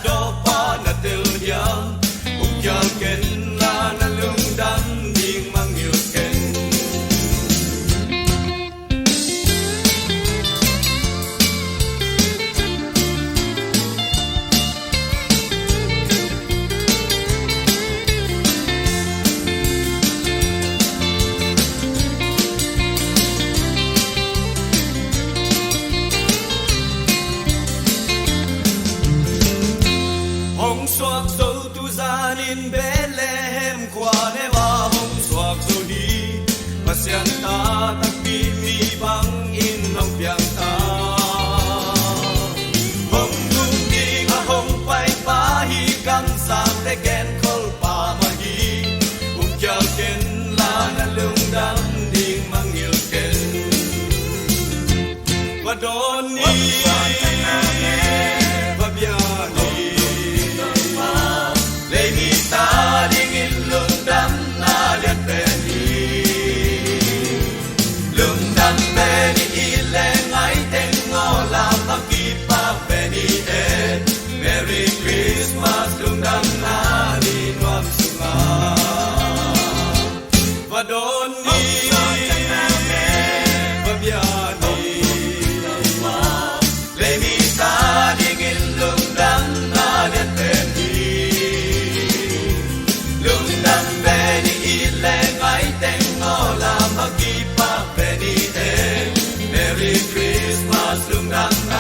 do pa na tel hiam ukya ken la na lung dam ding mang yu ken hong soak zo tu zan in Bethlehem kwa ne wa hong soak zo hi pasian ta tak pi mi bang in nong piang ta hong dung ding a hong pai pa hi kam sam te ken khol pa ma hi ukya ken la na lung dam ding mang il ken wa don ni va bia ni le mi ta ding in lung dam na lian pe ni lung dam pe ni i le ngai ten ngo la ma ki pa pe ni e Merry Christmas lung dam na ni nuam sunga va don ni va bia ni le mi ta ding in lung dam na lian pe ni lung dam pe ni i le ngai ten ngo la ma ki pa pe ni e Merry Christmas lung dam na